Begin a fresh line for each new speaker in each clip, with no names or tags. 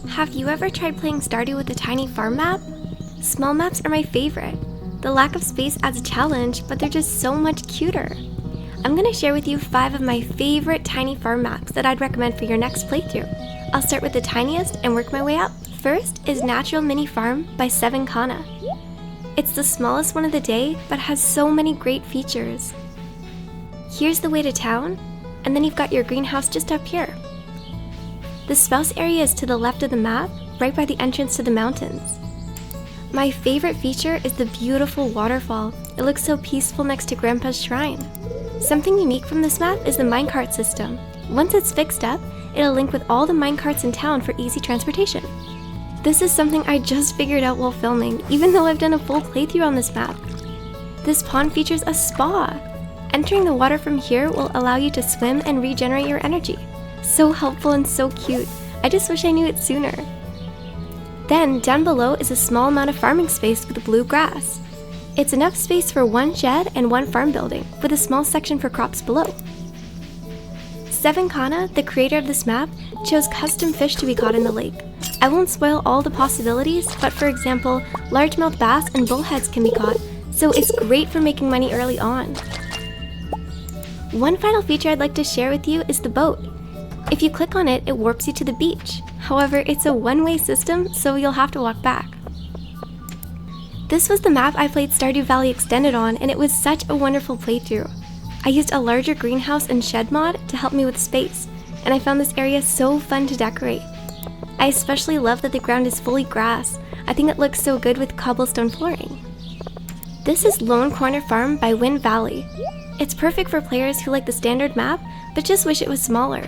Have you ever tried playing Stardew with a tiny farm map? Small maps are my favorite. The lack of space adds a challenge, but they're just so much cuter. I'm going to share with you 5 of my favorite tiny farm maps that I'd recommend for your next playthrough. I'll start with the tiniest and work my way up. First is Natural Mini Farm by 7Kana. It's the smallest one of the day, but has so many great features. Here's the way to town, and then you've got your greenhouse just up here. The spouse area is to the left of the map, right by the entrance to the mountains. My favorite feature is the beautiful waterfall. It looks so peaceful next to Grandpa's shrine. Something unique from this map is the minecart system. Once it's fixed up, it'll link with all the minecarts in town for easy transportation. This is something I just figured out while filming, even though I've done a full playthrough on this map. This pond features a spa. Entering the water from here will allow you to swim and regenerate your energy. So helpful and so cute. I just wish I knew it sooner. Then, down below is a small amount of farming space with blue grass. It's enough space for 1 shed and 1 farm building, with a small section for crops below. 7Kana, the creator of this map, chose custom fish to be caught in the lake. I won't spoil all the possibilities, but for example, largemouth bass and bullheads can be caught, so it's great for making money early on. One final feature I'd like to share with you is the boat. If you click on it, it warps you to the beach. However, it's a one-way system, so you'll have to walk back. This was the map I played Stardew Valley Extended on, and it was such a wonderful playthrough. I used a larger greenhouse and shed mod to help me with space, and I found this area so fun to decorate. I especially love that the ground is fully grass. I think it looks so good with cobblestone flooring. This is Lone Corner Farm by Wind Valley. It's perfect for players who like the standard map, but just wish it was smaller.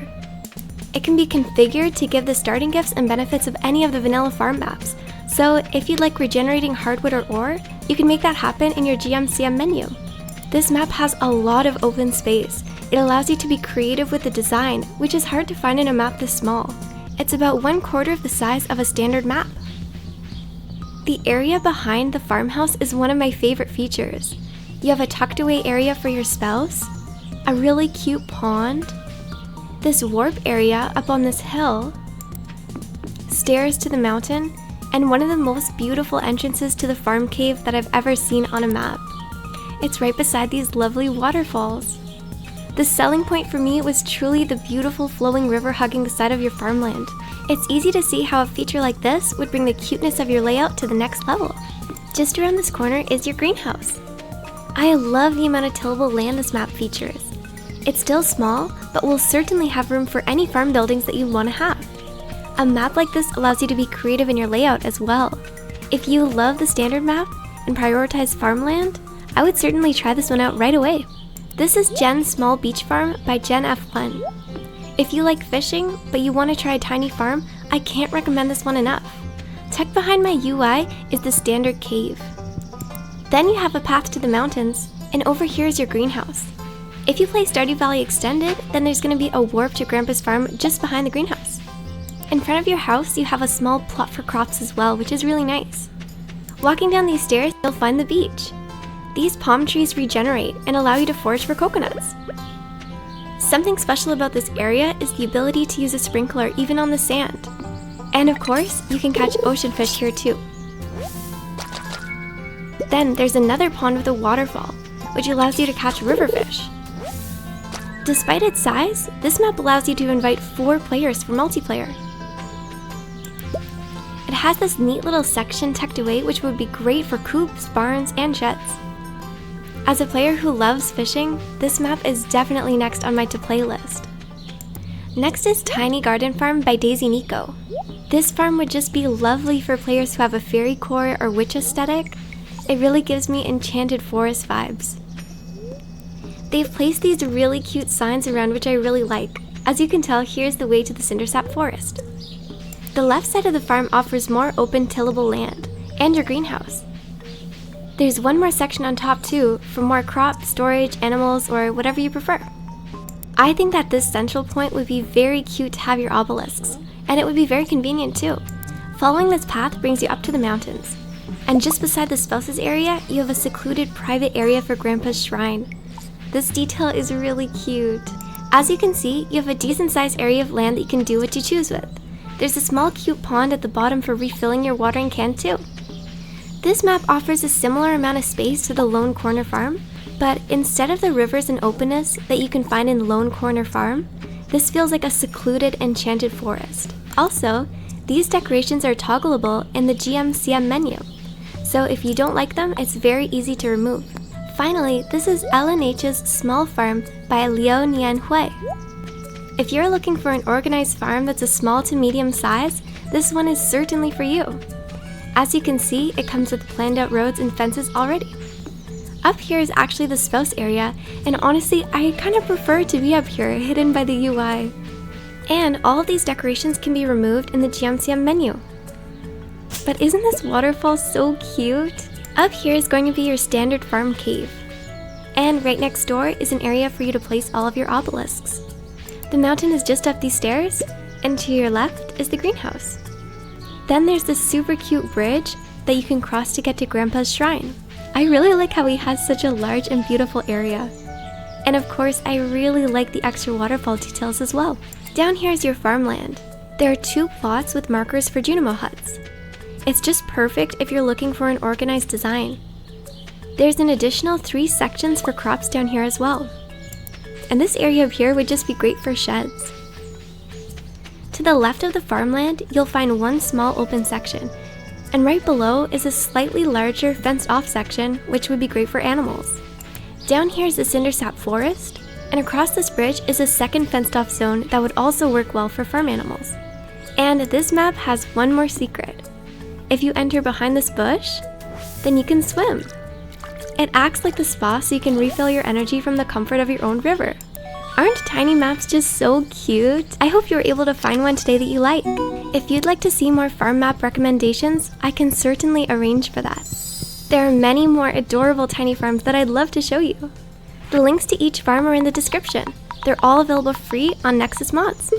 It can be configured to give the starting gifts and benefits of any of the vanilla farm maps, so if you'd like regenerating hardwood or ore, you can make that happen in your GMCM menu. This map has a lot of open space. It allows you to be creative with the design, which is hard to find in a map this small. It's about 1/4 of the size of a standard map. The area behind the farmhouse is one of my favorite features. You have a tucked away area for your spouse, a really cute pond, this warp area up on this hill, stairs to the mountain, and one of the most beautiful entrances to the farm cave that I've ever seen on a map. It's right beside these lovely waterfalls. The selling point for me was truly the beautiful flowing river hugging the side of your farmland. It's easy to see how a feature like this would bring the cuteness of your layout to the next level. Just around this corner is your greenhouse. I love the amount of tillable land this map features. It's still small, but will certainly have room for any farm buildings that you want to have. A map like this allows you to be creative in your layout as well. If you love the standard map and prioritize farmland, I would certainly try this one out right away. This is Jen's Small Beach Farm by Jen F1. If you like fishing, but you want to try a tiny farm, I can't recommend this one enough. Tucked behind my UI is the standard cave. Then you have a path to the mountains, and over here is your greenhouse. If you play Stardew Valley Extended, then there's going to be a warp to Grandpa's farm just behind the greenhouse. In front of your house, you have a small plot for crops as well, which is really nice. Walking down these stairs, you'll find the beach. These palm trees regenerate and allow you to forage for coconuts. Something special about this area is the ability to use a sprinkler even on the sand. And of course, you can catch ocean fish here too. Then there's another pond with a waterfall, which allows you to catch river fish. Despite its size, this map allows you to invite 4 players for multiplayer. It has this neat little section tucked away which would be great for coops, barns, and sheds. As a player who loves fishing, this map is definitely next on my to-play list. Next is Tiny Garden Farm by Daisy Nico. This farm would just be lovely for players who have a fairy core or witch aesthetic. It really gives me enchanted forest vibes. They've placed these really cute signs around which I really like. As you can tell, here's the way to the Cindersap Forest. The left side of the farm offers more open tillable land, and your greenhouse. There's one more section on top too, for more crop, storage, animals, or whatever you prefer. I think that this central point would be very cute to have your obelisks, and it would be very convenient too. Following this path brings you up to the mountains, and just beside the spouses area, you have a secluded private area for Grandpa's shrine. this detail is really cute. As you can see, you have a decent sized area of land that you can do what you choose with. There's a small cute pond at the bottom for refilling your watering can too. This map offers a similar amount of space to the Lone Corner Farm, but instead of the rivers and openness that you can find in Lone Corner Farm, this feels like a secluded, enchanted forest. Also, these decorations are toggleable in the GMCM menu, so if you don't like them, it's very easy to remove. Finally, this is LNH's Small Farm by Liu Nian Hui. If you're looking for an organized farm that's a small to medium size, this one is certainly for you. As you can see, it comes with planned out roads and fences already. Up here is actually the spouse area, and honestly, I kind of prefer to be up here, hidden by the UI. And all of these decorations can be removed in the GMCM menu. But isn't this waterfall so cute? Up here is going to be your standard farm cave. And right next door is an area for you to place all of your obelisks. The mountain is just up these stairs, and to your left is the greenhouse. Then there's this super cute bridge that you can cross to get to Grandpa's shrine. I really like how he has such a large and beautiful area. And of course, I really like the extra waterfall details as well. Down here is your farmland. There are 2 plots with markers for Junimo huts. It's just perfect if you're looking for an organized design. There's an additional 3 sections for crops down here as well. And this area up here would just be great for sheds. To the left of the farmland, you'll find one small open section. And right below is a slightly larger fenced-off section, which would be great for animals. Down here is the Cindersap Forest, and across this bridge is a second fenced-off zone that would also work well for farm animals. And this map has one more secret. If you enter behind this bush, then you can swim. It acts like the spa so you can refill your energy from the comfort of your own river. Aren't tiny maps just so cute? I hope you were able to find one today that you like. If you'd like to see more farm map recommendations, I can certainly arrange for that. There are many more adorable tiny farms that I'd love to show you. The links to each farm are in the description. They're all available free on Nexus Mods.